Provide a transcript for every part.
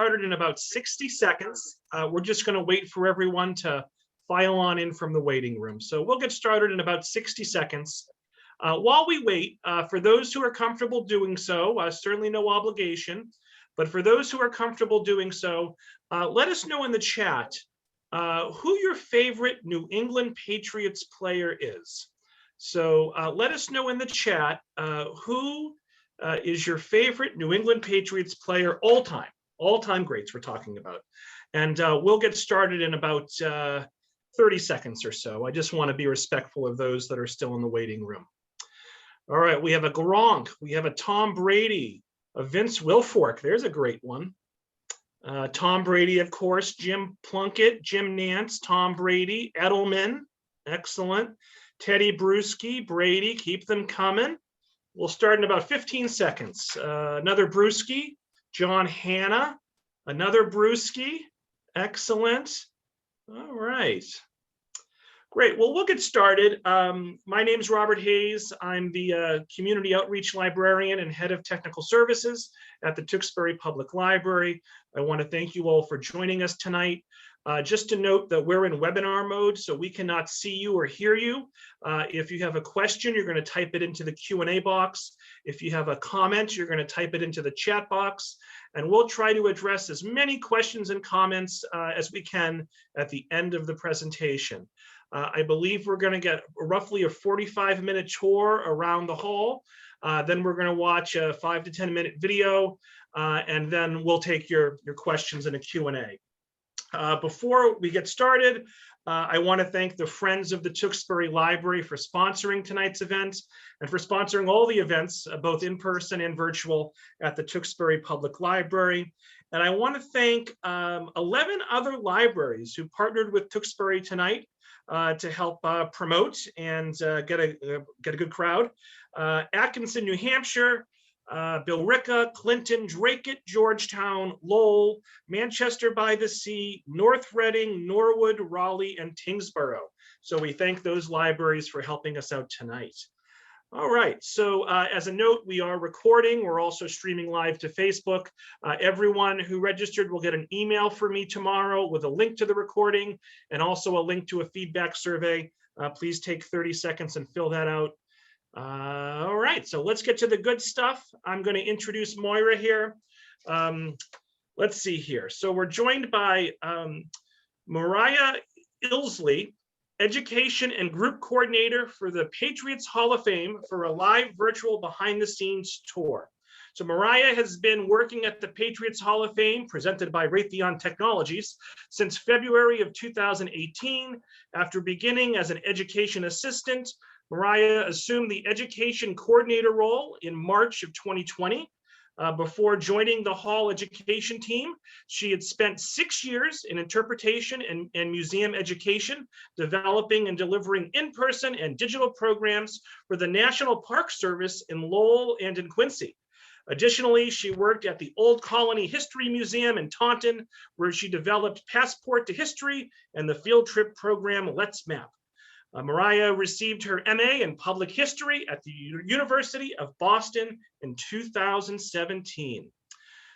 Started in about 60 seconds. We're just going to wait for everyone to file on in from the waiting room. So we'll get started in about 60 seconds. While we wait, for those who are comfortable doing so, certainly no obligation, but for those who are comfortable doing so, let us know in the chat who your favorite New England Patriots player is. So let us know in the chat who is your favorite New England Patriots player all-time greats we're talking about. And we'll get started in about 30 seconds or so. I just want to be respectful of those that are still in the waiting room. All right, we have a Gronk, we have a Tom Brady, a Vince Wilfork, there's a great one. Tom Brady, of course, Jim Plunkett, Jim Nance, Tom Brady, Edelman, excellent. Teddy Bruschi, Brady, keep them coming. We'll start in about 15 seconds. Another Bruschi, John Hanna, another Bruschi, excellent. All right. Great, well, we'll get started. My name is Robert Hayes. I'm the Community Outreach Librarian and Head of Technical Services at the Tewksbury Public Library. I want to thank you all for joining us tonight. Just to note that we're in webinar mode, so we cannot see you or hear you. If you have a question, you're going to type it into the Q&A box. If you have a comment, you're going to type it into the chat box. And we'll try to address as many questions and comments as we can at the end of the presentation. I believe we're going to get roughly a 45-minute tour around the hall. Then we're going to watch a 5 to 10-minute video, and then we'll take your questions in a Q&A. Before we get started, I want to thank the Friends of the Tewksbury Library for sponsoring tonight's event and for sponsoring all the events, both in person and virtual, at the Tewksbury Public Library. And I want to thank 11 other libraries who partnered with Tewksbury tonight to help promote and get a good crowd. Atkinson, New Hampshire, Billerica, Clinton, Dracut, Georgetown, Lowell, Manchester by the Sea, North Reading, Norwood, Raleigh, and Tingsboro. So we thank those libraries for helping us out tonight. All right, so as a note, we are recording. We're also streaming live to Facebook. Everyone who registered will get an email from me tomorrow with a link to the recording and also a link to a feedback survey. Please take 30 seconds and fill that out. All right, so let's get to the good stuff. I'm going to introduce Moira here. Let's see here. So we're joined by Mariah Ilsley, Education and Group Coordinator for the Patriots Hall of Fame, for a live virtual behind the scenes tour. So Mariah has been working at the Patriots Hall of Fame, presented by Raytheon Technologies, since February of 2018. After beginning as an education assistant, Mariah assumed the education coordinator role in March of 2020. Before joining the Hall education team, she had spent 6 years in interpretation and museum education, developing and delivering in-person and digital programs for the National Park Service in Lowell and in Quincy. Additionally, she worked at the Old Colony History Museum in Taunton, where she developed Passport to History and the field trip program Let's Map. Mariah received her MA in Public History at the University of Boston in 2017.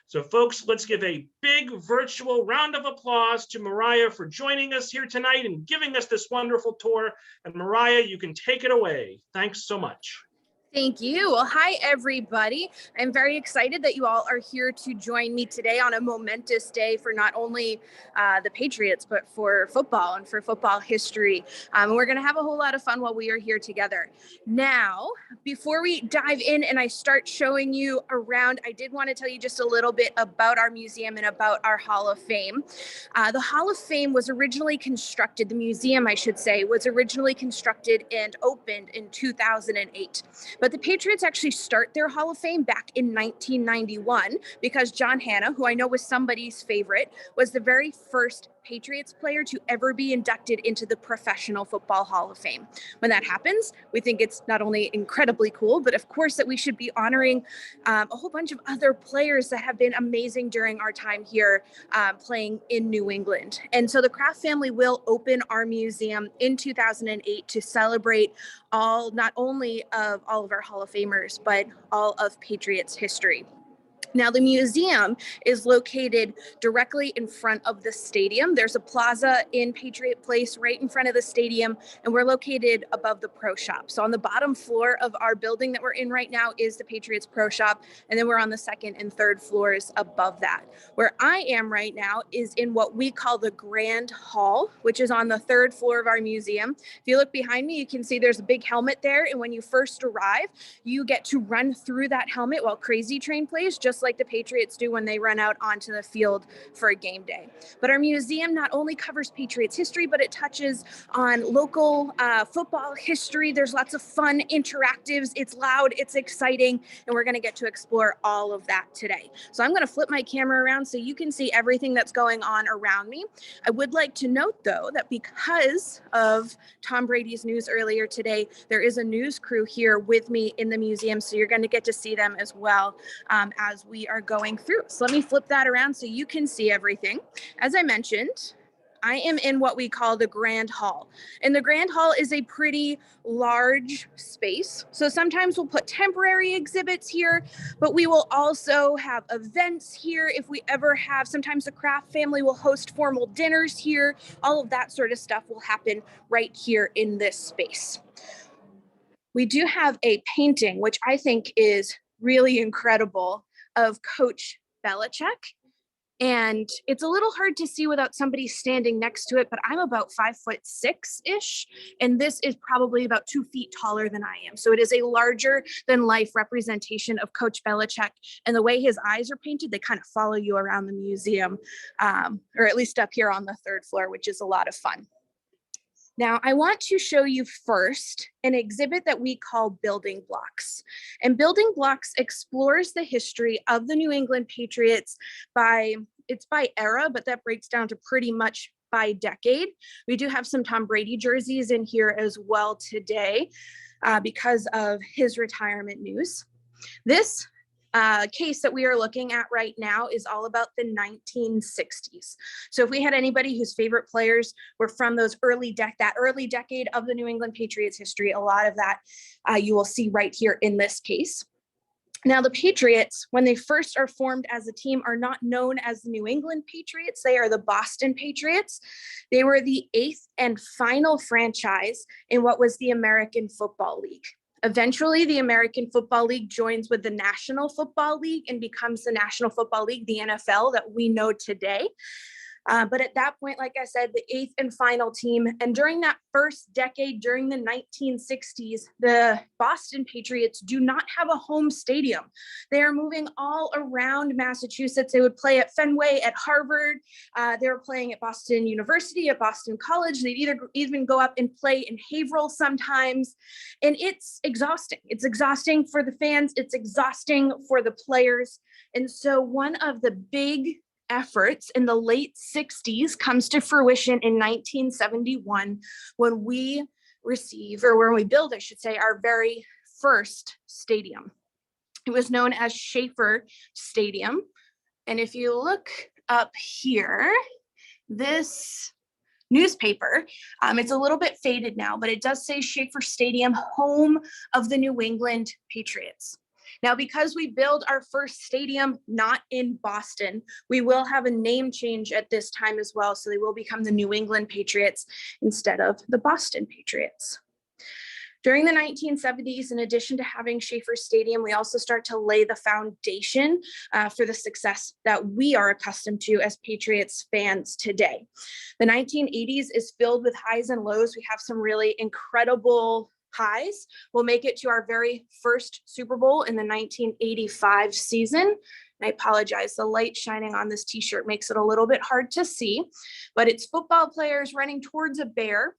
So folks, let's give a big virtual round of applause to Mariah for joining us here tonight and giving us this wonderful tour. And Mariah, you can take it away. Thanks so much. Thank you. Well, hi, everybody. I'm very excited that you all are here to join me today on a momentous day for not only the Patriots, but for football and for football history. We're going to have a whole lot of fun while we are here together. Now, before we dive in and I start showing you around, I did want to tell you just a little bit about our museum and about our Hall of Fame. The Hall of Fame was originally constructed, the museum, I should say, was originally constructed and opened in 2008. But the Patriots actually start their Hall of Fame back in 1991 because John Hanna, who I know was somebody's favorite, was the very first Patriots player to ever be inducted into the Professional Football Hall of Fame. When that happens, we think it's not only incredibly cool, but of course that we should be honoring a whole bunch of other players that have been amazing during our time here playing in New England. And so the Kraft family will open our museum in 2008 to celebrate not only of all of our Hall of Famers, but all of Patriots history. Now, the museum is located directly in front of the stadium. There's a plaza in Patriot Place right in front of the stadium, and we're located above the Pro Shop. So on the bottom floor of our building that we're in right now is the Patriots Pro Shop, and then we're on the second and third floors above that. Where I am right now is in what we call the Grand Hall, which is on the third floor of our museum. If you look behind me, you can see there's a big helmet there, and when you first arrive, you get to run through that helmet while Crazy Train plays, just like the Patriots do when they run out onto the field for a game day. But our museum not only covers Patriots history, but it touches on local football history. There's lots of fun interactives. It's loud, it's exciting, and we're going to get to explore all of that today. So I'm going to flip my camera around so you can see everything that's going on around me. I would like to note, though, that because of Tom Brady's news earlier today, there is a news crew here with me in the museum, so you're going to get to see them as well as we are going through. So let me flip that around so you can see everything. As I mentioned, I am in what we call the Grand Hall. And the Grand Hall is a pretty large space. So sometimes we'll put temporary exhibits here, but we will also have events here if we ever have. Sometimes the Kraft family will host formal dinners here. All of that sort of stuff will happen right here in this space. We do have a painting, which I think is really incredible, of Coach Belichick. And it's a little hard to see without somebody standing next to it, but I'm about 5'6" and this is probably about 2 feet taller than I am. So it is a larger than life representation of Coach Belichick, and the way his eyes are painted, they kind of follow you around the museum, or at least up here on the third floor, which is a lot of fun. Now, I want to show you first an exhibit that we call Building Blocks. And Building Blocks explores the history of the New England Patriots by era, but that breaks down to pretty much by decade. We do have some Tom Brady jerseys in here as well today because of his retirement news. This case that we are looking at right now is all about the 1960s. So if we had anybody whose favorite players were from that early decade of the New England Patriots history, a lot of that you will see right here in this case. Now, the Patriots, when they first are formed as a team, are not known as the New England Patriots. They are the Boston Patriots. They were the 8th and final franchise in what was the American Football League. Eventually, the American Football League joins with the National Football League and becomes the National Football League, the NFL that we know today. But at that point, like I said, the 8th and final team. And during that first decade, during the 1960s, the Boston Patriots do not have a home stadium. They are moving all around Massachusetts. They would play at Fenway, at Harvard. They were playing at Boston University, at Boston College. They'd even go up and play in Haverhill sometimes. And it's exhausting. It's exhausting for the fans. It's exhausting for the players. And so one of the big efforts in the late 60s comes to fruition in 1971 when we build, I should say, our very first stadium. It was known as Schaefer Stadium. And if you look up here, this newspaper, it's a little bit faded now, but it does say Schaefer Stadium, home of the New England Patriots. Now, because we build our first stadium not in Boston, we will have a name change at this time as well. So they will become the New England Patriots instead of the Boston Patriots. During the 1970s, in addition to having Schaefer Stadium, we also start to lay the foundation for the success that we are accustomed to as Patriots fans today. The 1980s is filled with highs and lows. We have some really incredible highs. We'll make it to our very first Super Bowl in the 1985 season. And I apologize, the light shining on this t-shirt makes it a little bit hard to see, but it's football players running towards a bear,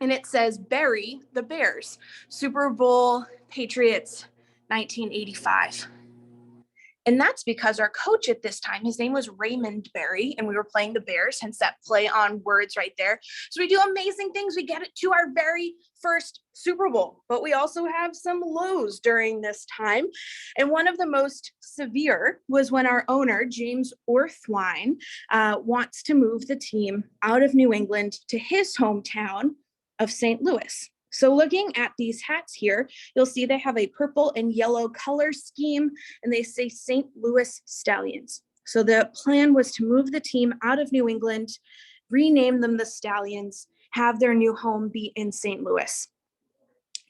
and it says, "Bury the Bears, Super Bowl Patriots 1985. And that's because our coach at this time, his name was Raymond Berry, and we were playing the Bears, hence that play on words right there. So we do amazing things. We get it to our very first Super Bowl, but we also have some lows during this time. And one of the most severe was when our owner, James Orthwine, wants to move the team out of New England to his hometown of St. Louis. So looking at these hats here, you'll see they have a purple and yellow color scheme, and they say St. Louis Stallions. So the plan was to move the team out of New England, rename them the Stallions, have their new home be in St. Louis.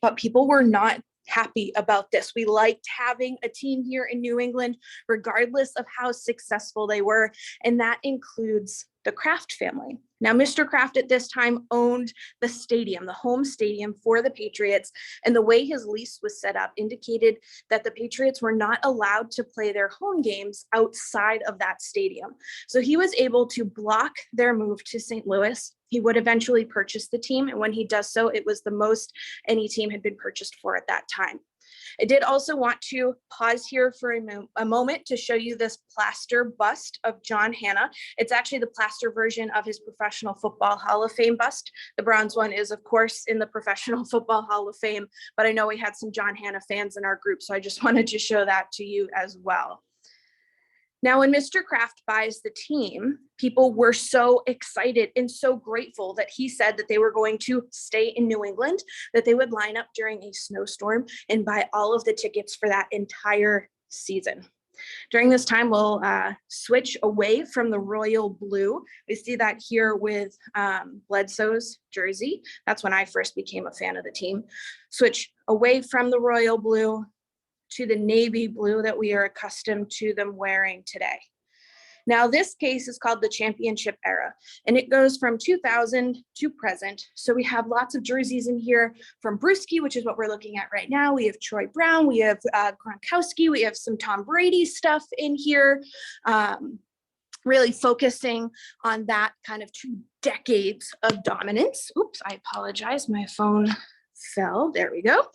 But people were not happy about this. We liked having a team here in New England, regardless of how successful they were, and that includes the Kraft family. Now, Mr. Kraft at this time owned the stadium, the home stadium for the Patriots, and the way his lease was set up indicated that the Patriots were not allowed to play their home games outside of that stadium. So he was able to block their move to St. Louis. He would eventually purchase the team, and when he does so, it was the most any team had been purchased for at that time. I did also want to pause here for a moment to show you this plaster bust of John Hannah. It's actually the plaster version of his Professional Football Hall of Fame bust. The bronze one is, of course, in the Professional Football Hall of Fame, but I know we had some John Hannah fans in our group, so I just wanted to show that to you as well. Now, when Mr. Kraft buys the team, people were so excited and so grateful that he said that they were going to stay in New England, that they would line up during a snowstorm and buy all of the tickets for that entire season. During this time, we'll switch away from the royal blue. We see that here with Bledsoe's jersey. That's when I first became a fan of the team. Switch away from the royal blue to the navy blue that we are accustomed to them wearing today. Now, this case is called the championship era, and it goes from 2000 to present. So we have lots of jerseys in here from Brewski, which is what we're looking at right now. We have Troy Brown, we have Gronkowski, we have some Tom Brady stuff in here, really focusing on that kind of 2 decades of dominance. Oops, I apologize, my phone fell. There we go.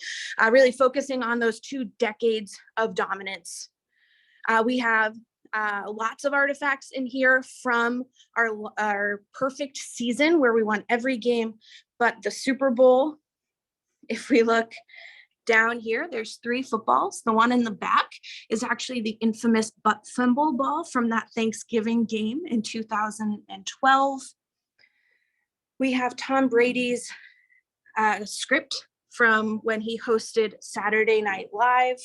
Really focusing on those 2 decades of dominance. We have lots of artifacts in here from our perfect season where we won every game, but the Super Bowl, if we look down here, there's 3 footballs. The one in the back is actually the infamous butt fumble ball from that Thanksgiving game in 2012. We have Tom Brady's script from when he hosted Saturday Night Live.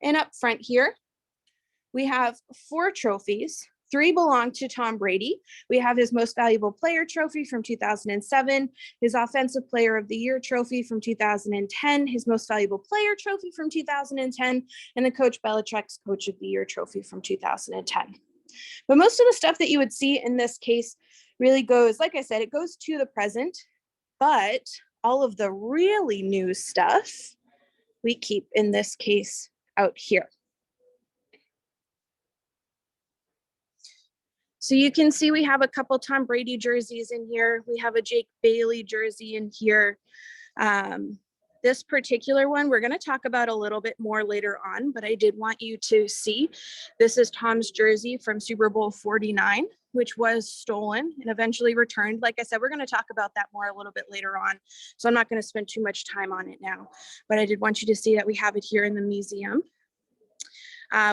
And up front here, we have 4 trophies. 3 belong to Tom Brady. We have his Most Valuable Player trophy from 2007, his Offensive Player of the Year trophy from 2010, his Most Valuable Player trophy from 2010, and the Coach Belichick's Coach of the Year trophy from 2010. But most of the stuff that you would see in this case really goes, like I said, it goes to the present. But all of the really new stuff we keep in this case out here. So you can see we have a couple Tom Brady jerseys in here. We have a Jake Bailey jersey in here. This particular one, we're going to talk about a little bit more later on, but I did want you to see. This is Tom's jersey from Super Bowl 49, which was stolen and eventually returned. Like I said, we're going to talk about that more a little bit later on, so I'm not going to spend too much time on it now, but I did want you to see that we have it here in the museum.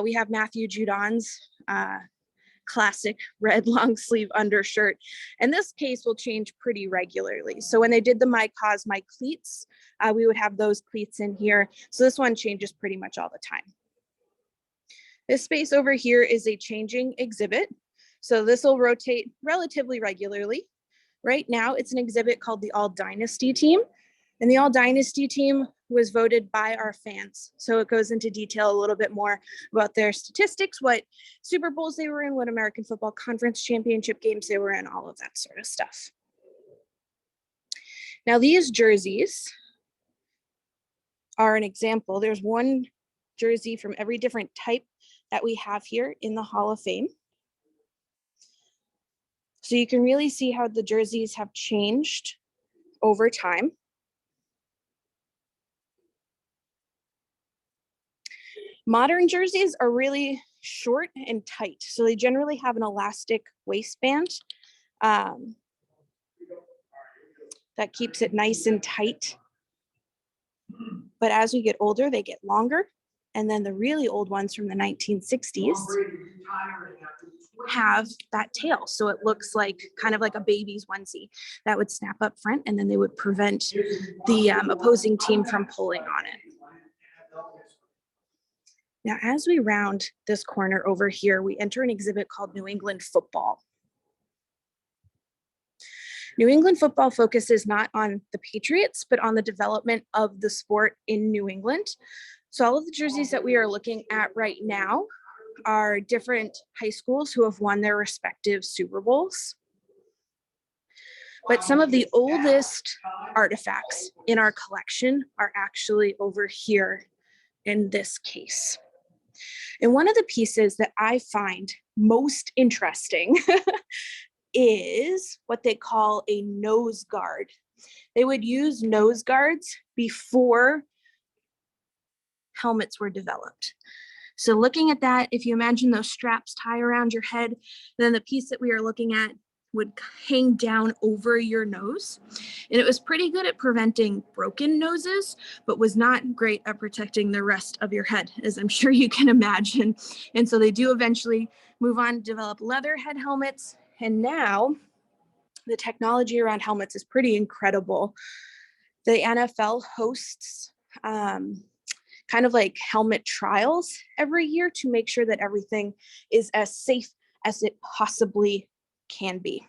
We have Matthew Judon's classic red long sleeve undershirt. And this case will change pretty regularly. So when they did the My Cause, My Cleats, we would have those cleats in here. So this one changes pretty much all the time. This space over here is a changing exhibit. So this will rotate relatively regularly. Right now, it's an exhibit called the All Dynasty Team. And the All Dynasty Team was voted by our fans. So it goes into detail a little bit more about their statistics, what Super Bowls they were in, what American Football Conference Championship games they were in, all of that sort of stuff. Now these jerseys are an example. There's one jersey from every different type that we have here in the Hall of Fame. So you can really see how the jerseys have changed over time. Modern jerseys are really short and tight, so they generally have an elastic waistband that keeps it nice and tight. But as we get older, they get longer And then the really old ones from the 1960s have that tail. So it looks like kind of like a baby's onesie that would snap up front, and then they would prevent the opposing team from pulling on it. Now, as we round this corner over here, we enter an exhibit called New England Football. New England Football focuses not on the Patriots, but on the development of the sport in New England. So all of the jerseys that we are looking at right now are different high schools who have won their respective Super Bowls. But some of the oldest artifacts in our collection are actually over here in this case. And one of the pieces that I find most interesting is what they call a nose guard. They would use nose guards before helmets were developed. So looking at that, if you imagine those straps tie around your head, then the piece that we are looking at would hang down over your nose. And it was pretty good at preventing broken noses, but was not great at protecting the rest of your head, as I'm sure you can imagine. And so they do eventually move on to develop leather head helmets. And now the technology around helmets is pretty incredible. The NFL hosts kind of like helmet trials every year to make sure that everything is as safe as it possibly can be.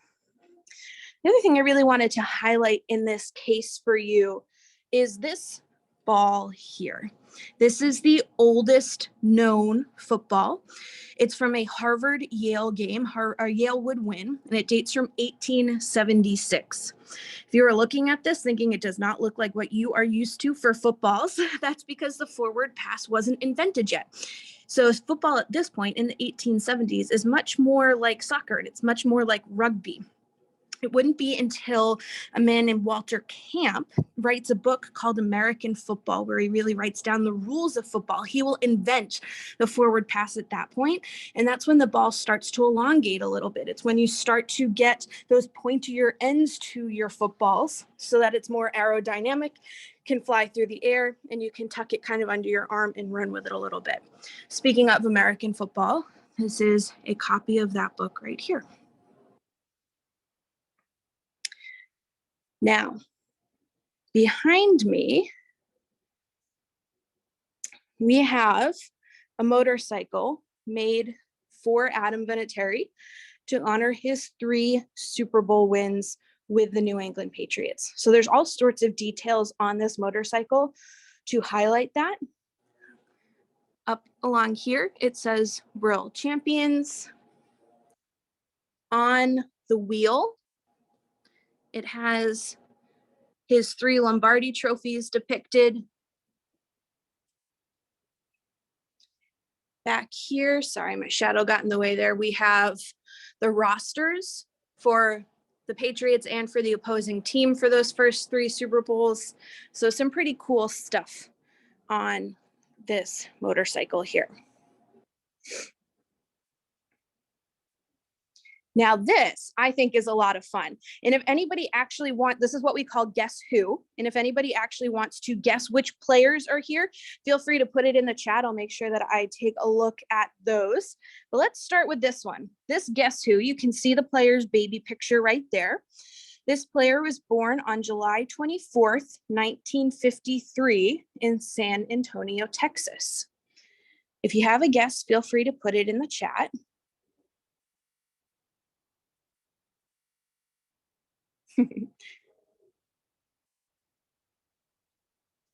The other thing I really wanted to highlight in this case for you is this ball here. This is the oldest known football. It's from a Harvard-Yale game, Yale would win, and it dates from 1876. If you are looking at this thinking it does not look like what you are used to for footballs, that's because the forward pass wasn't invented yet. So football at this point in the 1870s is much more like soccer, and it's much more like rugby. It wouldn't be until a man named Walter Camp writes a book called American Football, where he really writes down the rules of football. He will invent the forward pass at that point, and that's when the ball starts to elongate a little bit. It's when you start to get those pointier ends to your footballs so that it's more aerodynamic, can fly through the air, and you can tuck it kind of under your arm and run with it a little bit. Speaking of American football, this is a copy of that book right here. Now, behind me, we have a motorcycle made for Adam Vinatieri to honor his 3 Super Bowl wins with the New England Patriots. So there's all sorts of details on this motorcycle to highlight that. Up along here, it says World Champions. On the wheel, it has his 3 Lombardi trophies depicted. Back here, sorry, my shadow got in the way there, we have the rosters for the Patriots and for the opposing team for those first 3 Super Bowls. So some pretty cool stuff on this motorcycle here. Now this, I think, is a lot of fun. And if anybody actually this is what we call Guess Who. And if anybody actually wants to guess which players are here, feel free to put it in the chat. I'll make sure that I take a look at those. But let's start with this one. This Guess Who, you can see the player's baby picture right there. This player was born on July 24th, 1953 in San Antonio, Texas. If you have a guess, feel free to put it in the chat.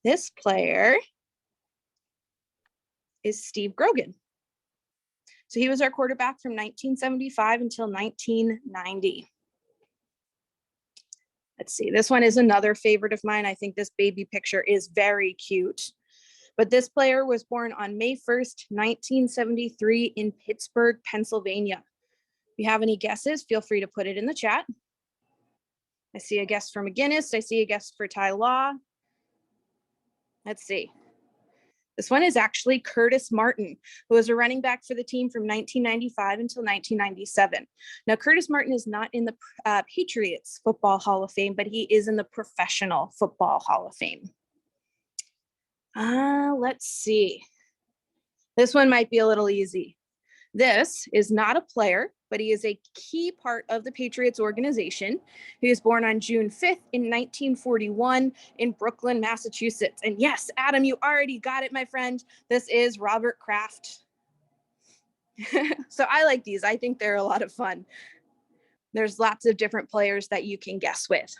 This player is Steve Grogan. So he was our quarterback from 1975 until 1990. Let's see, this one is another favorite of mine. I think this baby picture is very cute. But this player was born on May 1st, 1973 in Pittsburgh, Pennsylvania. If you have any guesses, feel free to put it in the chat. I see a guess for McGinnis. I see a guess for Ty Law. Let's see. This one is actually Curtis Martin, who was a running back for the team from 1995 until 1997. Now, Curtis Martin is not in the Patriots Football Hall of Fame, but he is in the Professional Football Hall of Fame. Let's see. This one might be a little easy. This is not a player, but he is a key part of the Patriots organization. He was born on June 5th in 1941 in Brooklyn, Massachusetts. And yes, Adam, you already got it, my friend. This is Robert Kraft. So I like these. I think they're a lot of fun. There's lots of different players that you can guess with.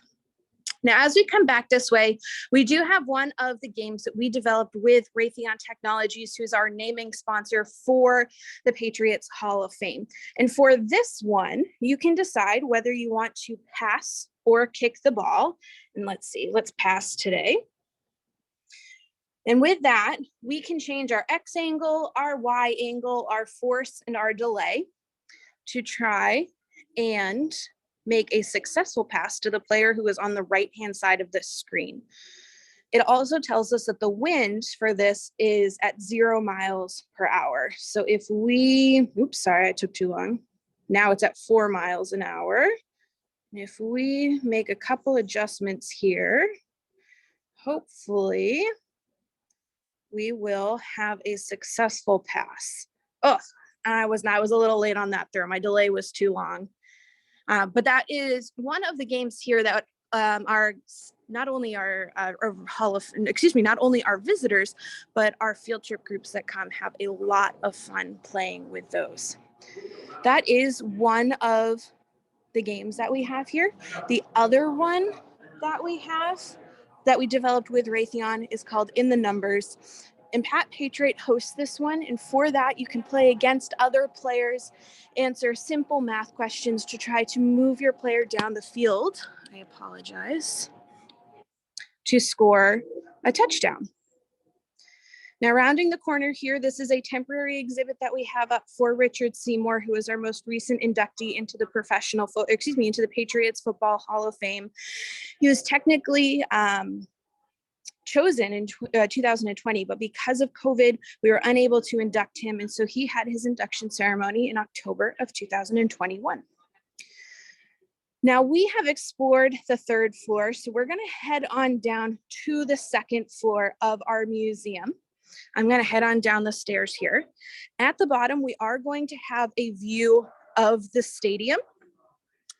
Now, as we come back this way, we do have one of the games that we developed with Raytheon Technologies, who's our naming sponsor for the Patriots Hall of Fame. And for this one, you can decide whether you want to pass or kick the ball. And let's see, let's pass today. And with that, we can change our X angle, our Y angle, our force, and our delay to try and make a successful pass to the player who is on the right-hand side of this screen. It also tells us that the wind for this is at 0 miles per hour. So if we, oops, sorry, I took too long. Now it's at 4 miles an hour. If we make a couple adjustments here, hopefully we will have a successful pass. Oh, I was a little late on that throw. My delay was too long. But that is one of the games here that are not only our not only our visitors, but our field trip groups that come have a lot of fun playing with those. That is one of the games that we have here. The other one that we have that we developed with Raytheon is called In the Numbers. And Patriot hosts this one. And for that, you can play against other players, answer simple math questions to try to move your player down the field. I apologize. To score a touchdown. Now, rounding the corner here, this is a temporary exhibit that we have up for Richard Seymour, who is our most recent inductee into the into the Patriots Football Hall of Fame. He was technically chosen in 2020, but because of COVID, we were unable to induct him. And so he had his induction ceremony in October of 2021. Now we have explored the 3rd floor, so we're going to head on down to the 2nd floor of our museum. I'm going to head on down the stairs here. At the bottom, we are going to have a view of the stadium.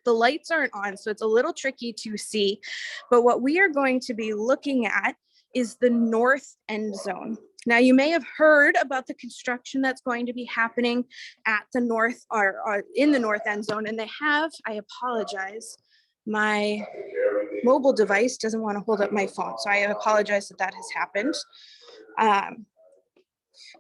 The lights aren't on, so it's a little tricky to see, but what we are going to be looking at is the north end zone. Now, you may have heard about the construction that's going to be happening at the north or in the north end zone, and they have, I apologize, my mobile device doesn't want to hold up my phone, so I apologize that has happened.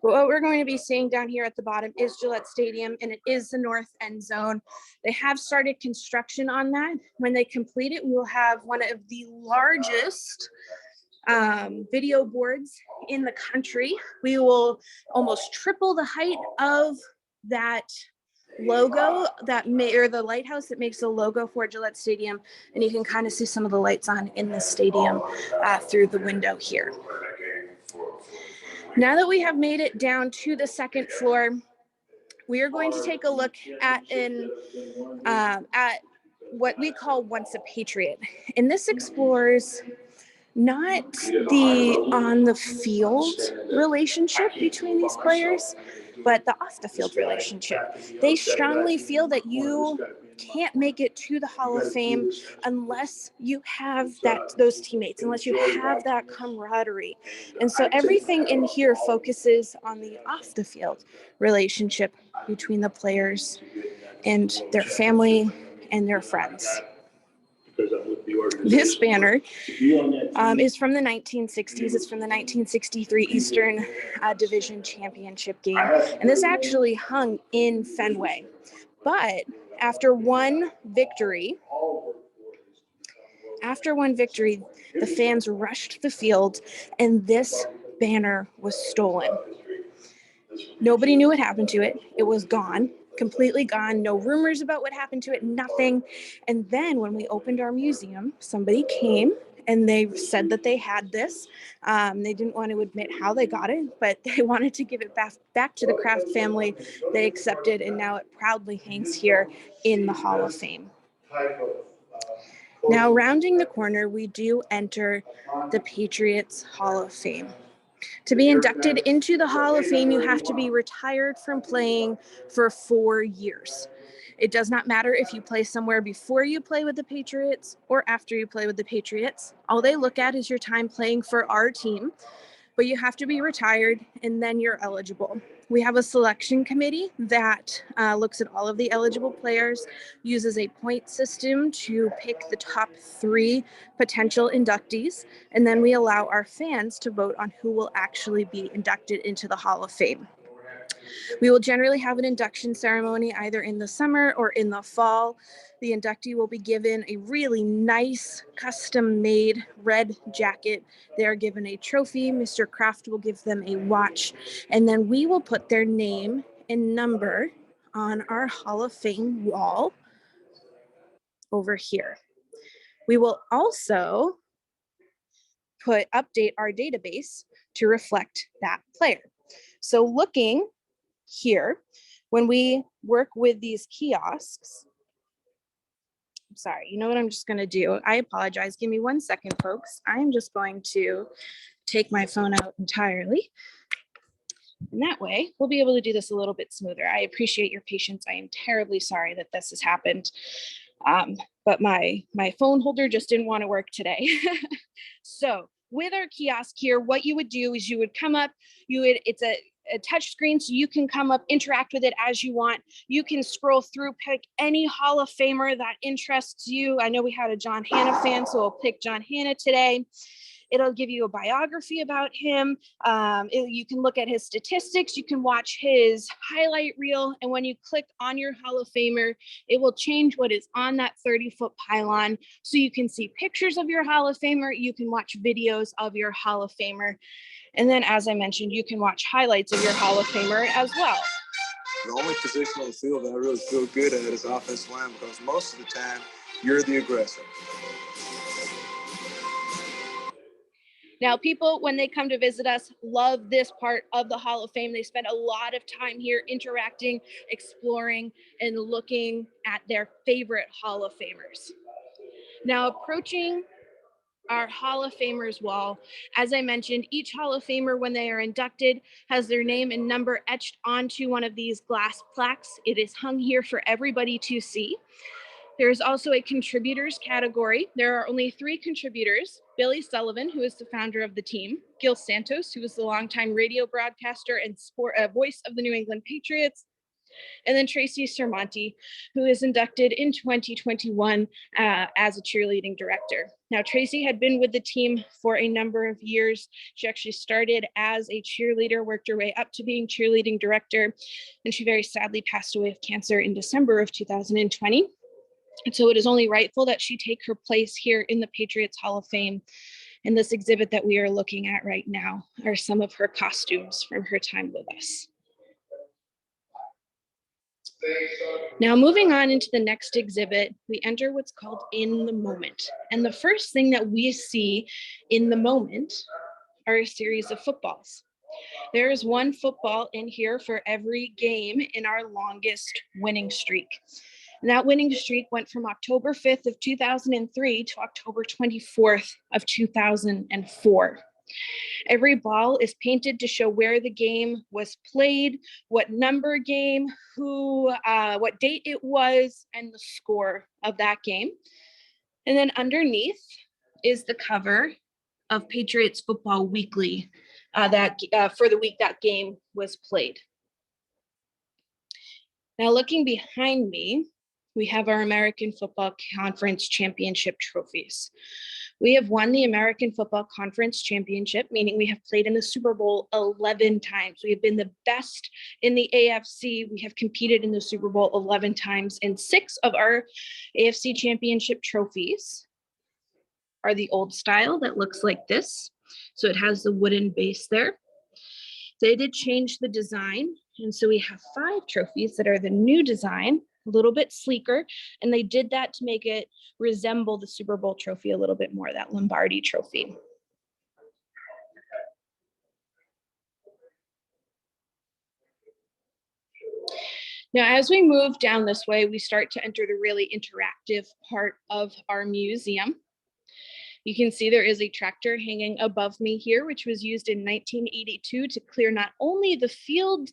But what we're going to be seeing down here at the bottom is Gillette Stadium, and it is the north end zone. They have started construction on that. When they complete it, we will have one of the largest video boards in the country. We will almost triple the height of that logo or the lighthouse that makes the logo for Gillette Stadium, and you can kind of see some of the lights on in the stadium through the window here. Now that we have made it down to the 2nd floor, we are going to take a look at what we call Once a Patriot. And this explores not the on the field relationship between these players, but the off the field relationship. They strongly feel that you can't make it to the Hall of Fame unless you have those teammates, unless you have that camaraderie. And so everything in here focuses on the off the field relationship between the players and their family and their friends. This banner is from the 1960s. It's from the 1963 Eastern Division Championship game. And this actually hung in Fenway. But after one victory, the fans rushed the field and this banner was stolen. Nobody knew what happened to it. It was gone. Completely gone. No rumors about what happened to it, nothing. And then when we opened our museum, somebody came and they said that they had this. They didn't want to admit how they got it, but they wanted to give it back to the Kraft family. They accepted, and now it proudly hangs here in the Hall of Fame. Now, rounding the corner, we do enter the Patriots Hall of Fame. To be inducted into the Hall of Fame, you have to be retired from playing for 4 years. It does not matter if you play somewhere before you play with the Patriots or after you play with the Patriots. All they look at is your time playing for our team, but you have to be retired and then you're eligible. We have a selection committee that looks at all of the eligible players, uses a point system to pick the top 3 potential inductees, and then we allow our fans to vote on who will actually be inducted into the Hall of Fame. We will generally have an induction ceremony either in the summer or in the fall. The inductee will be given a really nice custom-made red jacket. They are given a trophy. Mr. Kraft will give them a watch, and then we will put their name and number on our Hall of Fame wall over here. We will also update our database to reflect that player. So looking here, when we work with these kiosks, I'm sorry, you know what I'm just going to do? I apologize. Give me 1 second, folks. I'm just going to take my phone out entirely. And that way, we'll be able to do this a little bit smoother. I appreciate your patience. I am terribly sorry that this has happened. But my phone holder just didn't want to work today. So with our kiosk here, what you would do is you would come up, it's a touch screen, so you can come up, interact with it as you want. You can scroll through, pick any Hall of Famer that interests you. I know we had a John Hannah fan, so we'll pick John Hannah today. It'll give you a biography about him. You can look at his statistics. You can watch his highlight reel. And when you click on your Hall of Famer, it will change what is on that 30-foot pylon. So you can see pictures of your Hall of Famer. You can watch videos of your Hall of Famer. And then, as I mentioned, you can watch highlights of your Hall of Famer as well. The only position on the field that I really feel good at is offensive line, because most of the time, you're the aggressor. Now, people, when they come to visit us, love this part of the Hall of Fame. They spend a lot of time here interacting, exploring, and looking at their favorite Hall of Famers. Now, approaching our Hall of Famers wall, as I mentioned, each Hall of Famer, when they are inducted, has their name and number etched onto one of these glass plaques. It is hung here for everybody to see. There's also a contributors category. There are only 3 contributors: Billy Sullivan, who is the founder of the team; Gil Santos, who is the longtime radio broadcaster and voice of the New England Patriots; and then Tracy Sermonti, who is inducted in 2021 as a cheerleading director. Now, Tracy had been with the team for a number of years. She actually started as a cheerleader, worked her way up to being cheerleading director, and she very sadly passed away of cancer in December of 2020. And so it is only rightful that she take her place here in the Patriots Hall of Fame. And this exhibit that we are looking at right now are some of her costumes from her time with us. Now, moving on into the next exhibit, we enter what's called In the Moment. And the first thing that we see in the moment are a series of footballs. There is 1 football in here for every game in our longest winning streak. And that winning streak went from October 5th of 2003 to October 24th of 2004. Every ball is painted to show where the game was played, what number game, what date it was, and the score of that game. And then underneath is the cover of Patriots Football Weekly for the week that game was played. Now, looking behind me, we have our American Football Conference Championship trophies. We have won the American Football Conference Championship, meaning we have played in the Super Bowl 11 times. We have been the best in the AFC. We have competed in the Super Bowl 11 times, and 6 of our AFC Championship trophies are the old style that looks like this. So it has the wooden base there. They did change the design, and so we have 5 trophies that are the new design, a little bit sleeker, and they did that to make it resemble the Super Bowl trophy a little bit more, that Lombardi trophy. Now, as we move down this way, we start to enter the really interactive part of our museum. You can see there is a tractor hanging above me here, which was used in 1982 to clear not only the field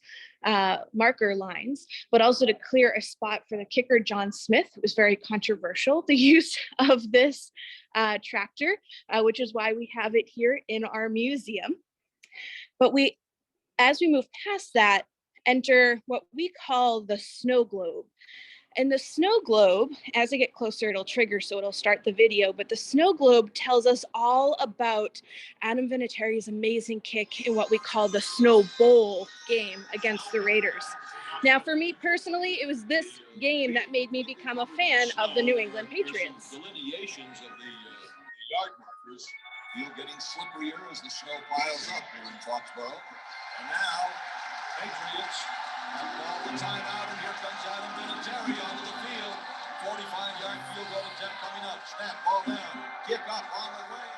marker lines, but also to clear a spot for the kicker, John Smith. It was very controversial, the use of this tractor, which is why we have it here in our museum. But as we move past that, enter what we call the snow globe. And the snow globe, as I get closer, it'll trigger, so it'll start the video, but the snow globe tells us all about Adam Vinatieri's amazing kick in what we call the Snow Bowl game against the Raiders. Now, for me personally, it was this game that made me become a fan of the New England Patriots. Delineations of the yard markers, field getting slipperier as the snow piles up here in Foxborough. And now, Patriots have called the timeout, and here comes Adam Vinatieri onto the field. 45-yard field goal attempt coming up. Snap, ball down, kick up on the way.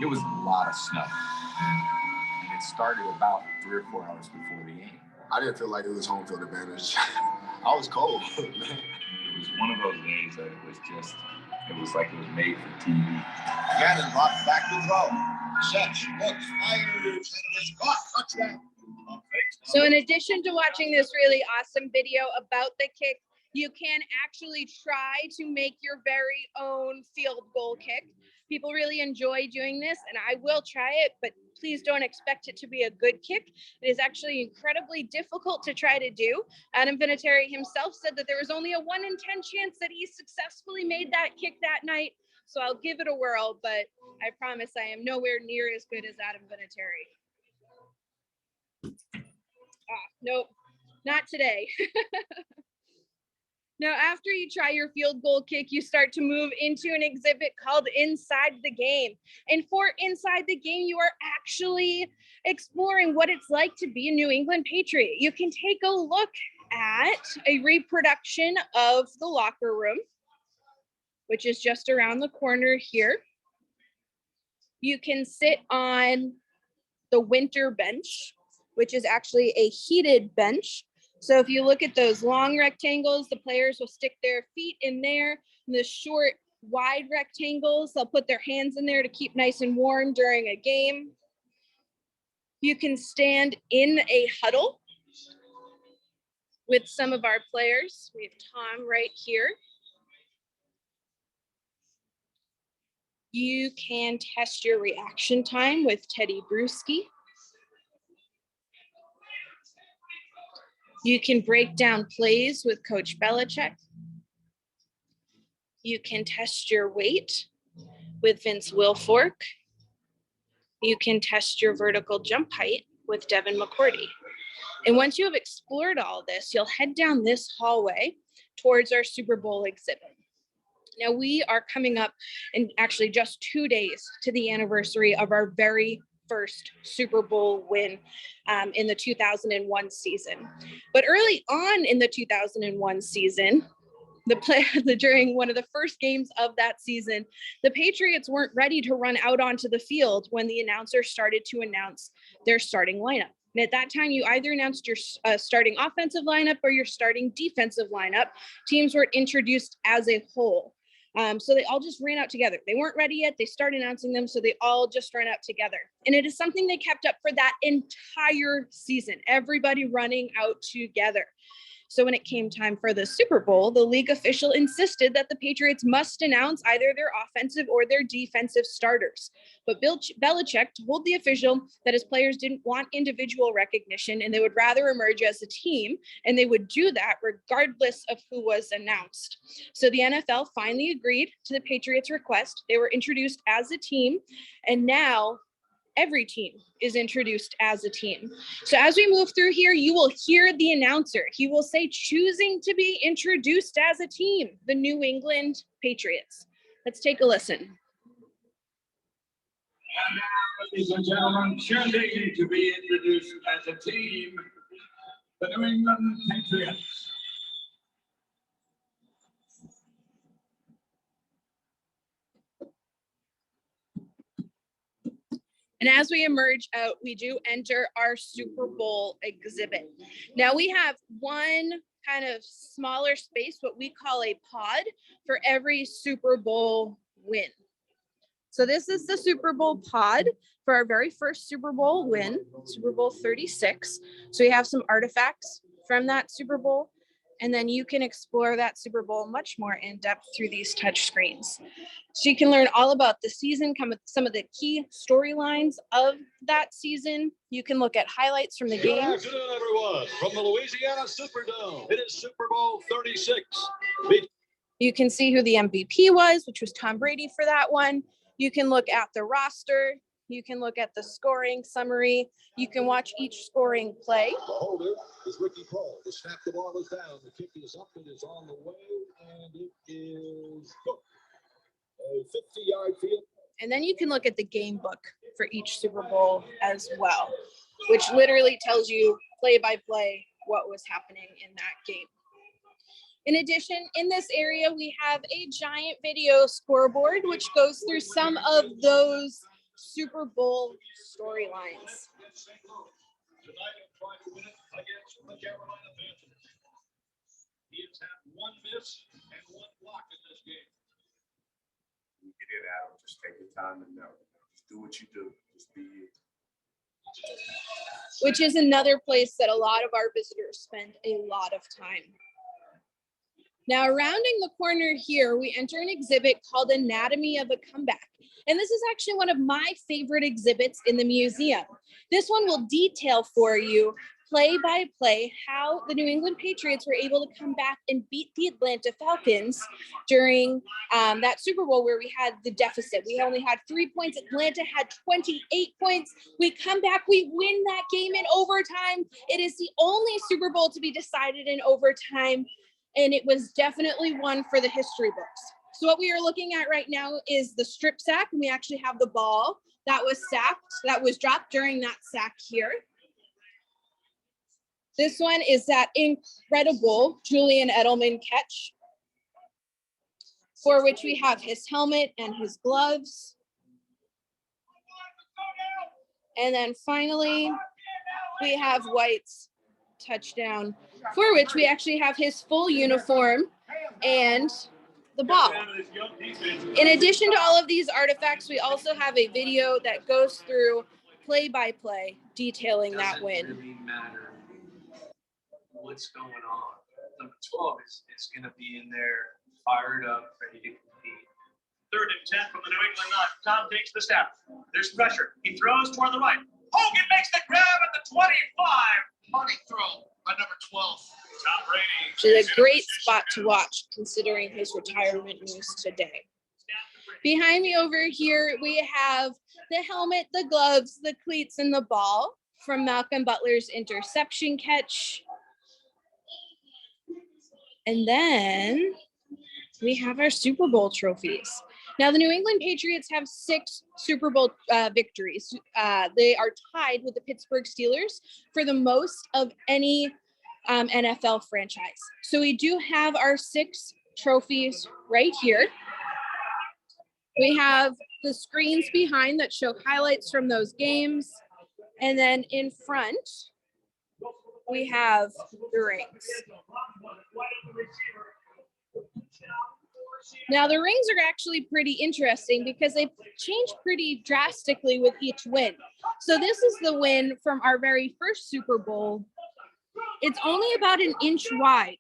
It was a lot of snow. And it started about 3 or 4 hours before the game. I didn't feel like it was home field advantage. I was cold. It was one of those days that it was like it was made for TV. Gannon drops back to throw. Sets, looks, fires, and is caught. Touchdown. So in addition to watching this really awesome video about the kick, you can actually try to make your very own field goal kick. People really enjoy doing this, and I will try it, but please don't expect it to be a good kick. It is actually incredibly difficult to try to do. Adam Vinatieri himself said that there was only a 1 in 10 chance that he successfully made that kick that night. So I'll give it a whirl, but I promise I am nowhere near as good as Adam Vinatieri. Nope, not today. Now, after you try your field goal kick, you start to move into an exhibit called Inside the Game. And for Inside the Game, you are actually exploring what it's like to be a New England Patriot. You can take a look at a reproduction of the locker room, which is just around the corner here. You can sit on the winter bench, which is actually a heated bench. So if you look at those long rectangles, the players will stick their feet in there. And the short, wide rectangles, they'll put their hands in there to keep nice and warm during a game. You can stand in a huddle with some of our players. We have Tom right here. You can test your reaction time with Teddy Bruschi. You can break down plays with Coach Belichick. You can test your weight with Vince Wilfork. You can test your vertical jump height with Devin McCourty. And once you have explored all this, you'll head down this hallway towards our Super Bowl exhibit. Now, we are coming up in actually just 2 days to the anniversary of our very first Super Bowl win in the 2001 season. But early on in the 2001 season, during one of the first games of that season, the Patriots weren't ready to run out onto the field when the announcer started to announce their starting lineup. And at that time, you either announced your starting offensive lineup or your starting defensive lineup. Teams were introduced as a whole. So they all just ran out together. They weren't ready yet. They started announcing them, so they all just ran out together. And it is something they kept up for that entire season, everybody running out together. So when it came time for the Super Bowl, the league official insisted that the Patriots must announce either their offensive or their defensive starters. But Belichick told the official that his players didn't want individual recognition and they would rather emerge as a team, and they would do that regardless of who was announced. So the NFL finally agreed to the Patriots' request. They were introduced as a team, and now every team is introduced as a team. So as we move through here, you will hear the announcer. He will say, choosing to be introduced as a team, the New England Patriots. Let's take a listen. And now, ladies and gentlemen, choosing to be introduced as a team, the New England Patriots. And as we emerge out, we do enter our Super Bowl exhibit. Now we have one kind of smaller space, what we call a pod, for every Super Bowl win. So this is the Super Bowl pod for our very first Super Bowl win, Super Bowl 36. So we have some artifacts from that Super Bowl, and then you can explore that Super Bowl much more in depth through these touch screens. So you can learn all about the season, come with some of the key storylines of that season. You can look at highlights from the Good game. afternoon, everyone. From the Louisiana Superdome, it is Super Bowl 36. You can see who the MVP was, which was Tom Brady for that one. You can look at the roster. You can look at the scoring summary. You can watch each scoring play. The holder is Ricky Cole. The snap, the ball is down. The kick is up. It is on the way, and it is good. A 50-yard field. And then you can look at the game book for each Super Bowl as well, which literally tells you play by play what was happening in that game. In addition, in this area, we have a giant video scoreboard, which goes through some of those Super Bowl storylines. Tonight he'll try to win it against the Carolina Panthers. He has had one miss and one block in this game. You get it out. Just take your time and know. Just do what you do. Just be it. Which is another place that a lot of our visitors spend a lot of time. Now, rounding the corner here, we enter an exhibit called Anatomy of a Comeback. And this is actually one of my favorite exhibits in the museum. This one will detail for you play by play how the New England Patriots were able to come back and beat the Atlanta Falcons during that Super Bowl where we had the deficit. We only had 3 points. Atlanta had 28 points. We come back, we win that game in overtime. It is the only Super Bowl to be decided in overtime, and it was definitely one for the history books. So what we are looking at right now is the strip sack, and we actually have the ball that was sacked, that was dropped during that sack here. This one is that incredible Julian Edelman catch, for which we have his helmet and his gloves. And then finally, we have White's touchdown, for which we actually have his full uniform and the ball. In addition to all of these artifacts, we also have a video that goes through play-by-play detailing that win. Doesn't really matter what's going on. Number 12 is going to be in there, fired up, ready to compete. 3rd and 10 from the New England 9. Tom takes the snap. There's pressure. He throws toward the right. Hogan makes the grab at the 25. Money throw by number 12. Tom Brady. Which is a great spot to watch considering his retirement news today. Behind me over here, we have the helmet, the gloves, the cleats, and the ball from Malcolm Butler's interception catch. And then we have our Super Bowl trophies. Now, the New England Patriots have 6 Super Bowl victories. They are tied with the Pittsburgh Steelers for the most of any NFL franchise. So we do have our 6 trophies right here. We have the screens behind that show highlights from those games. And then in front, we have the rings. Now, the rings are actually pretty interesting because they change pretty drastically with each win. So this is the win from our very first Super Bowl. It's only about an inch wide.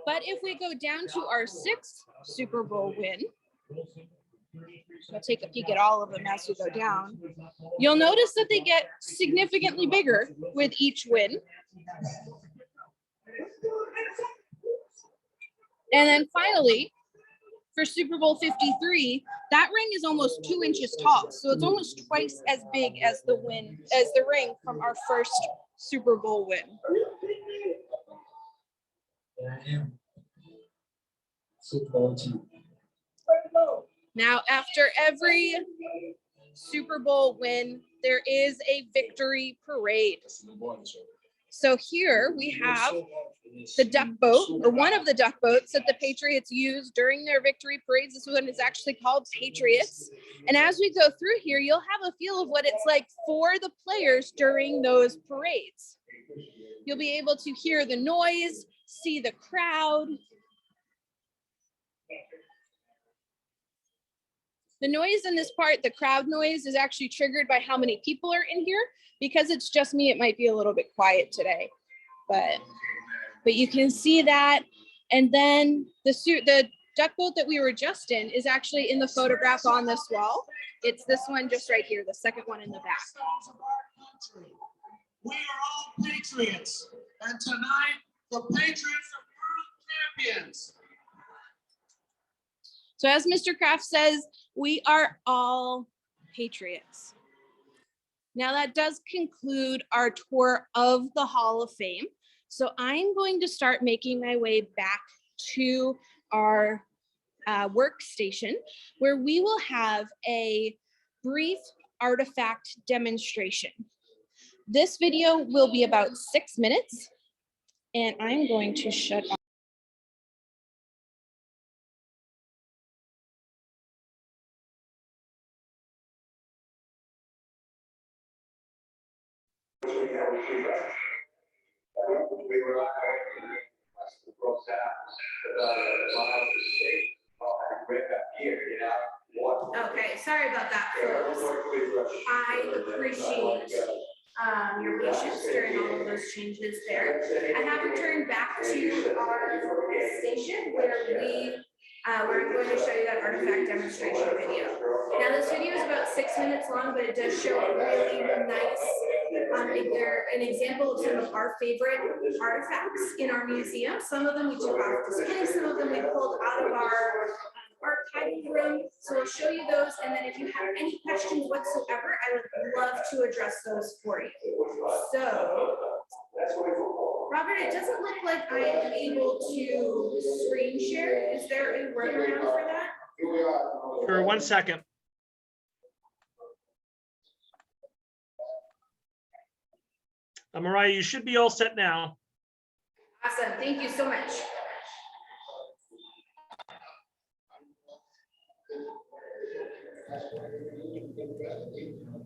But if we go down to our 6th Super Bowl win, I'll take a peek at all of them as we go down. You'll notice that they get significantly bigger with each win. And then finally, for Super Bowl 53, that ring is almost 2 inches tall. So it's almost twice as big as the ring from our first Super Bowl win. Now, after every Super Bowl win, there is a victory parade. So here we have the duck boat, or one of the duck boats that the Patriots use during their victory parades. This one is actually called Patriots. And as we go through here, you'll have a feel of what it's like for the players during those parades. You'll be able to hear the noise, see the crowd. The noise in this part, the crowd noise, is actually triggered by how many people are in here. Because it's just me, it might be a little bit quiet today, but you can see that. And then the duck boat that we were just in is actually in the photograph on this wall. It's this one just right here, the second one in the back. We are all Patriots, and tonight the Patriots are world champions. So as Mr. Kraft says, we are all Patriots. Now that does conclude our tour of the Hall of Fame. So I'm going to start making my way back to our workstation, where we will have a brief artifact demonstration. This video will be about 6 minutes, and I'm going to shut off. Okay, sorry about that, folks. I appreciate your patience during all of those changes there. I have returned back to our station where we're going to show you that artifact demonstration video. Now this video is about 6 minutes long, but it does show a really nice an example of some of our favorite artifacts in our museum. Some of them we took off display, some of them we pulled out of our archiving room. So we'll show you those, and then if you have any questions whatsoever, I would love to address those for you. So, Robert, it doesn't look like I am able to screen share. Is there a workaround for that? For 1 second. Mariah, you should be all set now. Awesome, thank you so much.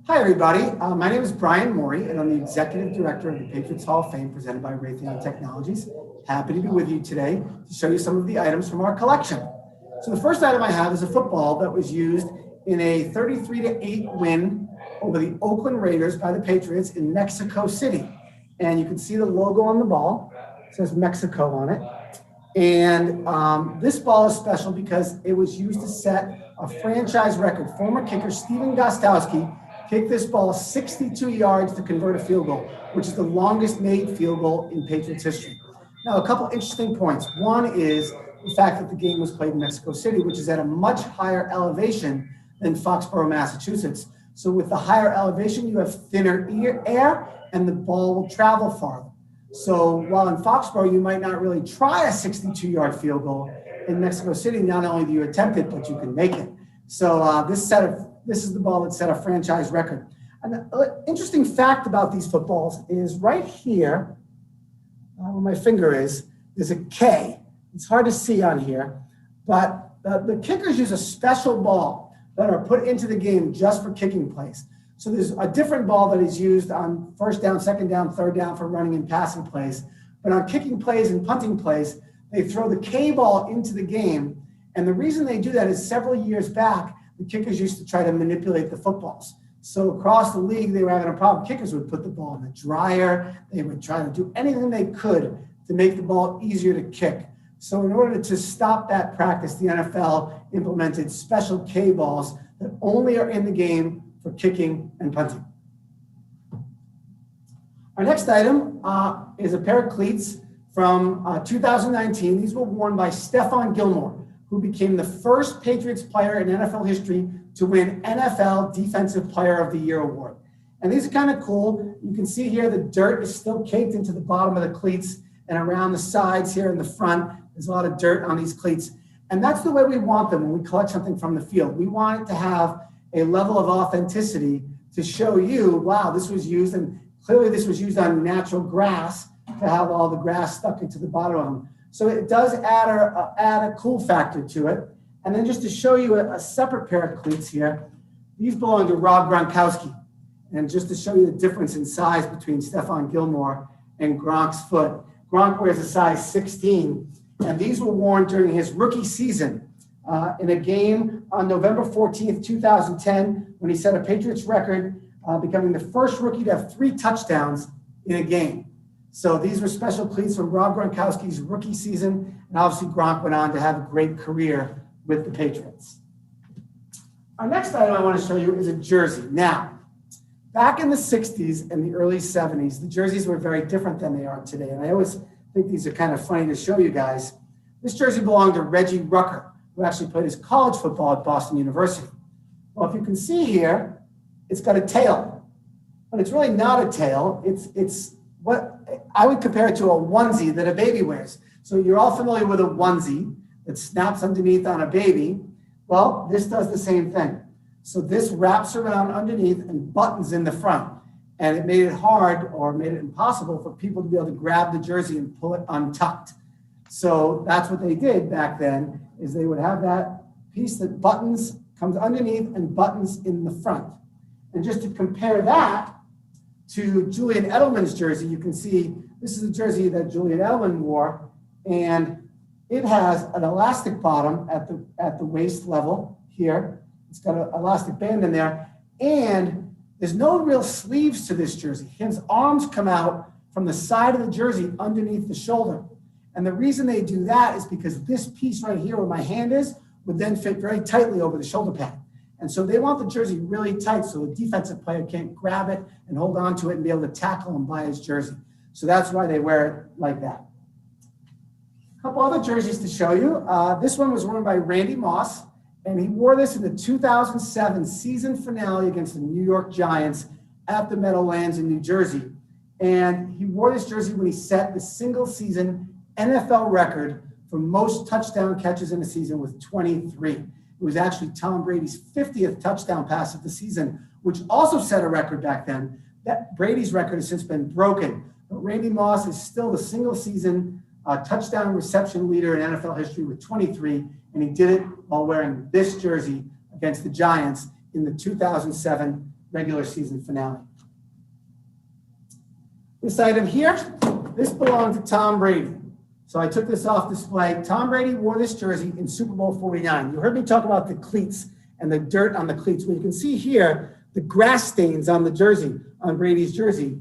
Hi, everybody. My name is Brian Morey, and I'm the Executive Director of the Patriots Hall of Fame presented by Raytheon Technologies. Happy to be with you today to show you some of the items from our collection. So the first item I have is a football that was used in a 33-8 win over the Oakland Raiders by the Patriots in Mexico City. And you can see the logo on the ball. It says Mexico on it. And this ball is special because it was used to set a franchise record. Former kicker Stephen Gostowski kicked this ball 62 yards to convert a field goal, which is the longest made field goal in Patriots history. Now, a couple interesting points. One is the fact that the game was played in Mexico City, which is at a much higher elevation than Foxborough, Massachusetts. So with the higher elevation, you have thinner air and the ball will travel farther. So while in Foxborough, you might not really try a 62-yard field goal, in Mexico City, not only do you attempt it, but you can make it. So this is the ball that set a franchise record. An interesting fact about these footballs is right here, where my finger is, there's a K. It's hard to see on here, but the kickers use a special ball that are put into the game just for kicking plays. So there's a different ball that is used on first down, second down, third down for running and passing plays. But on kicking plays and punting plays, they throw the K ball into the game. And the reason they do that is several years back, the kickers used to try to manipulate the footballs. So across the league, they were having a problem. Kickers would put the ball in the dryer. They would try to do anything they could to make the ball easier to kick. So in order to stop that practice, the NFL implemented special K balls that only are in the game for kicking and punting. Our next item is a pair of cleats from 2019. These were worn by Stephon Gilmore, who became the first Patriots player in NFL history to win NFL Defensive Player of the Year award. And these are kind of cool. You can see here the dirt is still caked into the bottom of the cleats, and around the sides here in the front, there's a lot of dirt on these cleats. And that's the way we want them when we collect something from the field. We want it to have a level of authenticity to show you, wow, this was used, and clearly this was used on natural grass to have all the grass stuck into the bottom of them. So it does add a cool factor to it. And then just to show you a separate pair of cleats here, these belong to Rob Gronkowski. And just to show you the difference in size between Stephon Gilmore and Gronk's foot. Gronk wears a size 16, and these were worn during his rookie season in a game on November 14th, 2010, when he set a Patriots record, becoming the first rookie to have 3 touchdowns in a game. So these were special cleats from Rob Gronkowski's rookie season, and obviously Gronk went on to have a great career with the Patriots. Our next item I want to show you is a jersey. Now, back in the 60s and the early 70s, the jerseys were very different than they are today, and I always think these are kind of funny to show you guys. This jersey belonged to Reggie Rucker, who actually played his college football at Boston University. Well, if you can see here, it's got a tail, but it's really not a tail. It's what I would compare it to a onesie that a baby wears. So you're all familiar with a onesie that snaps underneath on a baby. Well, this does the same thing. So this wraps around underneath and buttons in the front. And it made it hard, or made it impossible, for people to be able to grab the jersey and pull it untucked. So that's what they did back then, is they would have that piece that buttons, comes underneath and buttons in the front. And just to compare that to Julian Edelman's jersey, you can see this is a jersey that Julian Edelman wore, and it has an elastic bottom at the waist level here. It's got an elastic band in there, and there's no real sleeves to this jersey. His arms come out from the side of the jersey underneath the shoulder. And the reason they do that is because this piece right here where my hand is would then fit very tightly over the shoulder pad. And so they want the jersey really tight so the defensive player can't grab it and hold on to it and be able to tackle him by his jersey. So that's why they wear it like that. A couple other jerseys to show you. This one was worn by Randy Moss, and he wore this in the 2007 season finale against the New York Giants at the Meadowlands in New Jersey. And he wore this jersey when he set the single season NFL record for most touchdown catches in a season with 23. It was actually Tom Brady's 50th touchdown pass of the season, which also set a record back then. That Brady's record has since been broken, but Randy Moss is still the single season touchdown reception leader in NFL history with 23, and he did it while wearing this jersey against the Giants in the 2007 regular season finale. This item here, this belonged to Tom Brady. So I took this off display. Tom Brady wore this jersey in Super Bowl 49. You heard me talk about the cleats and the dirt on the cleats. Well, you can see here the grass stains on the jersey, on Brady's jersey.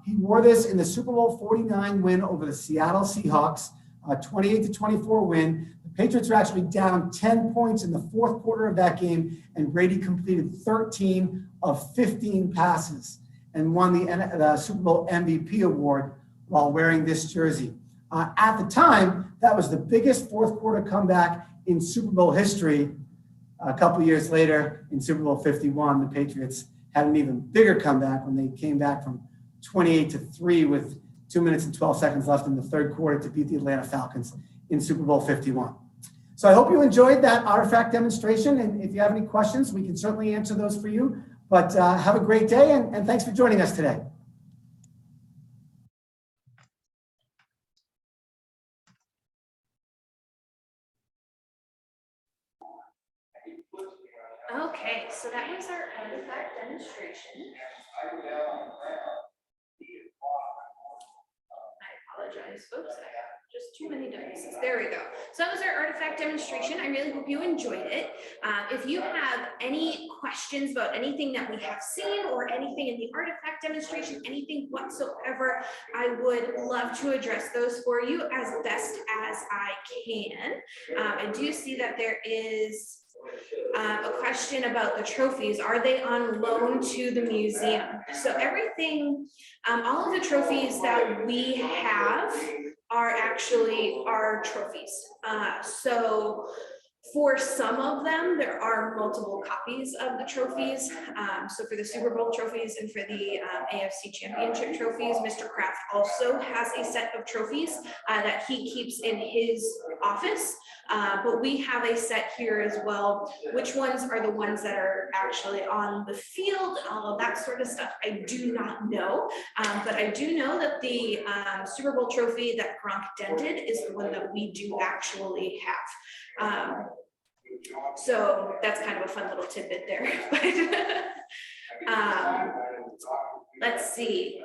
He wore this in the Super Bowl 49 win over the Seattle Seahawks, 28-24 win. The Patriots were actually down 10 points in the fourth quarter of that game, and Brady completed 13 of 15 passes and won the Super Bowl MVP award while wearing this jersey. At the time, that was the biggest fourth quarter comeback in Super Bowl history. A couple years later, in Super Bowl 51, the Patriots had an even bigger comeback when they came back from 28-3 with 2 minutes and 12 seconds left in the third quarter to beat the Atlanta Falcons in Super Bowl 51. So I hope you enjoyed that artifact demonstration. And if you have any questions, we can certainly answer those for you. But have a great day, and thanks for joining us today. Okay, so that was our artifact demonstration. I apologize, folks. I have just too many devices. There we go. So that was our artifact demonstration. I really hope you enjoyed it. If you have any questions about anything that we have seen or anything in the artifact demonstration, anything whatsoever, I would love to address those for you as best as I can. I do see that there is a question about the trophies. Are they on loan to the museum? So everything, all of the trophies that we have are actually our trophies. So for some of them, there are multiple copies of the trophies. So for the Super Bowl trophies and for the AFC Championship trophies, Mr. Kraft also has a set of trophies that he keeps in his office. But we have a set here as well. Which ones are the ones that are actually on the field, all of that sort of stuff, I do not know. But I do know that the Super Bowl trophy that Gronk dented is the one that we do actually have. So that's kind of a fun little tidbit there. Let's see.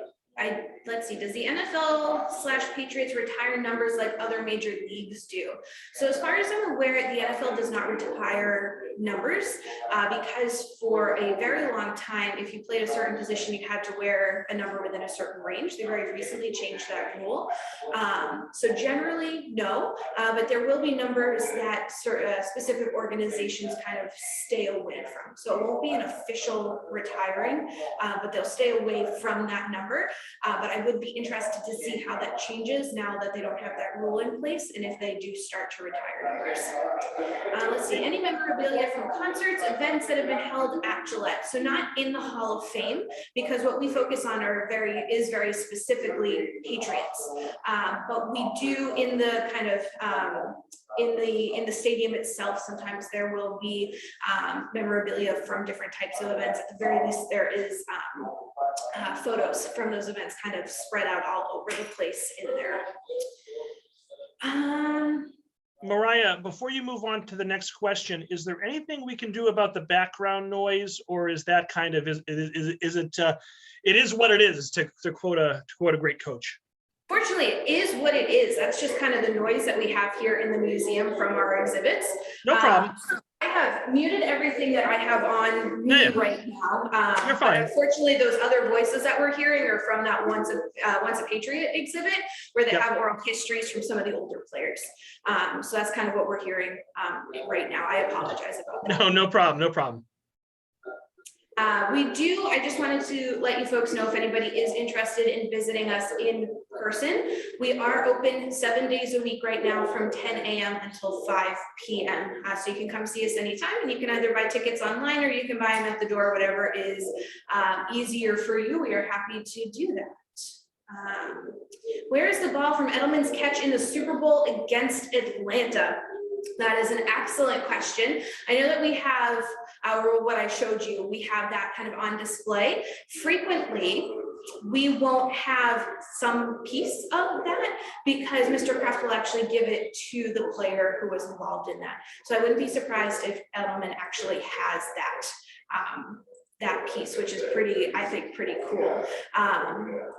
let's see, does the NFL/Patriots retire numbers like other major leagues do? So as far as I'm aware, the NFL does not retire numbers because for a very long time, if you played a certain position, you had to wear a number within a certain range. They very recently changed that rule. So generally, no, but there will be numbers that specific organizations kind of stay away from. So it won't be an official retiring, but they'll stay away from that number. But I would be interested to see how that changes now that they don't have that rule in place and if they do start to retire numbers. Let's see, any memorabilia from concerts, events that have been held at Gillette. So not in the Hall of Fame, because what we focus on is very specifically Patriots. But we do in the kind of in the stadium itself, sometimes there will be memorabilia from different types of events. At the very least, there is photos from those events kind of spread out all over the place in there. Mariah, before you move on to the next question, is there anything we can do about the background noise, or is that kind of it is what it is to quote a great coach? Fortunately, it is what it is. That's just kind of the noise that we have here in the museum from our exhibits. No problem. I have muted everything that I have on me right now. You're fine. But unfortunately, those other voices that we're hearing are from that Once a Patriot exhibit, where they have oral histories from some of the older players. So that's kind of what we're hearing right now. I apologize about that. No problem. No problem. I just wanted to let you folks know if anybody is interested in visiting us in person. We are open 7 days a week right now from 10 a.m. until 5 p.m. So you can come see us anytime, and you can either buy tickets online or you can buy them at the door, whatever is easier for you. We are happy to do that. Where is the ball from Edelman's catch in the Super Bowl against Atlanta? That is an excellent question. I know that we have what I showed you, we have that kind of on display. Frequently, we won't have some piece of that because Mr. Kraft will actually give it to the player who was involved in that. So I wouldn't be surprised if Edelman actually has that piece, which is I think pretty cool.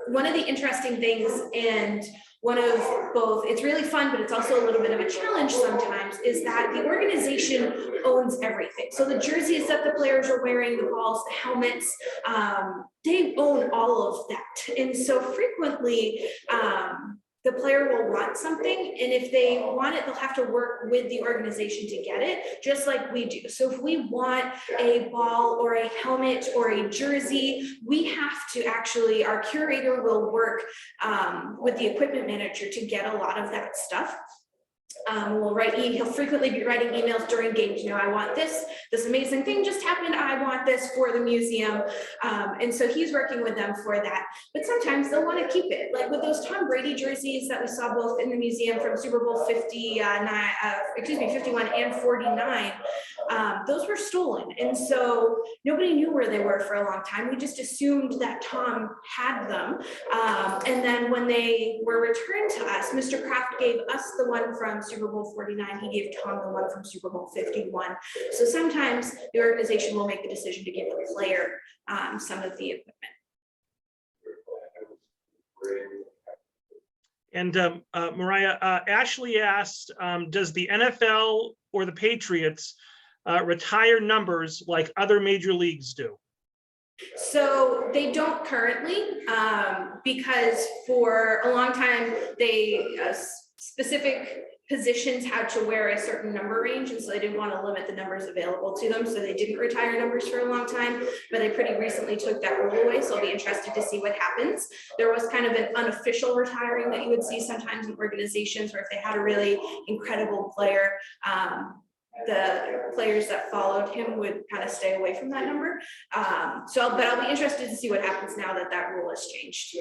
One of the interesting things, and one of both, it's really fun, but it's also a little bit of a challenge sometimes, is that the organization owns everything. So the jerseys that the players are wearing, the balls, the helmets, they own all of that. And so frequently, the player will want something, and if they want it, they'll have to work with the organization to get it, just like we do. So if we want a ball or a helmet or a jersey, we have to actually, our curator will work with the equipment manager to get a lot of that stuff. He'll frequently be writing emails during games. I want this amazing thing just happened. I want this for the museum. And so he's working with them for that. But sometimes they'll want to keep it. Like with those Tom Brady jerseys that we saw both in the museum from Super Bowl 51 and 49, those were stolen. And so nobody knew where they were for a long time. We just assumed that Tom had them. And then when they were returned to us, Mr. Kraft gave us the one from Super Bowl 49, he gave Tom the one from Super Bowl 51. So sometimes the organization will make the decision to give the player some of the equipment. And Mariah, Ashley asked, does the NFL or the Patriots retire numbers like other major leagues do? So they don't currently, because for a long time, specific positions had to wear a certain number range, and so they didn't want to limit the numbers available to them, so they didn't retire numbers for a long time, but they pretty recently took that rule away, so I'll be interested to see what happens. There was kind of an unofficial retiring that you would see sometimes in organizations where if they had a really incredible player, the players that followed him would kind of stay away from that number. But I'll be interested to see what happens now that that rule has changed.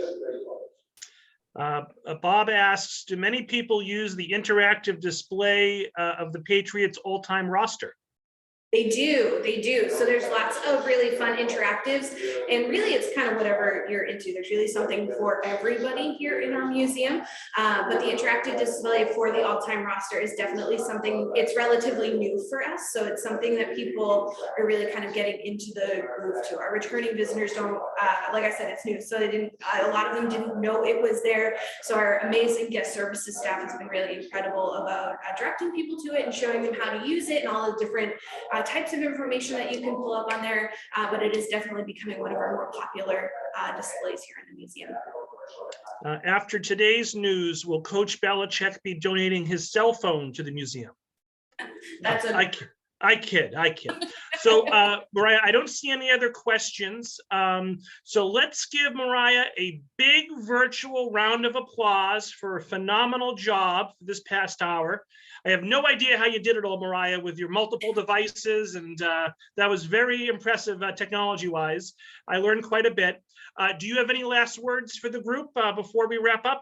Bob asks, do many people use the interactive display of the Patriots all-time roster? They do. So there's lots of really fun interactives, and really it's kind of whatever you're into. There's really something for everybody here in our museum, but the interactive display for the all-time roster is definitely something, it's relatively new for us. So it's something that people are really kind of getting into the groove to. Our returning visitors don't, like I said, it's new. So they didn't, a lot of them didn't know it was there. So our amazing guest services staff has been really incredible about directing people to it and showing them how to use it and all the different types of information that you can pull up on there, but it is definitely becoming one of our more popular displays here in the museum. After today's news, will Coach Belichick be donating his cell phone to the museum? That's I kid. So, Mariah, I don't see any other questions. So let's give Mariah a big virtual round of applause for a phenomenal job for this past hour. I have no idea how you did it all, Mariah, with your multiple devices, and that was very impressive technology-wise. I learned quite a bit. Do you have any last words for the group before we wrap up?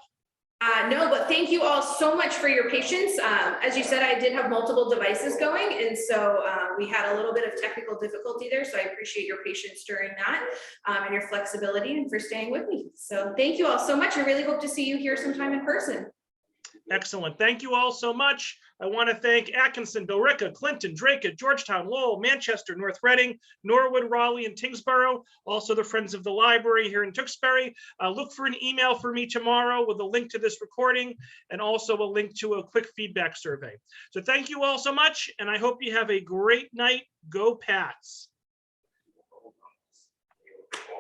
No, but thank you all so much for your patience. As you said, I did have multiple devices going, and so we had a little bit of technical difficulty there, so I appreciate your patience during that and your flexibility and for staying with me. So thank you all so much. I really hope to see you here sometime in person. Excellent. Thank you all so much. I want to thank Atkinson, Billerica, Clinton, Drake, Georgetown, Lowell, Manchester, North Reading, Norwood, Raleigh, and Tingsboro. Also the Friends of the Library here in Tewksbury. Look for an email for me tomorrow with a link to this recording and also a link to a quick feedback survey. So thank you all so much, and I hope you have a great night. Go Pats.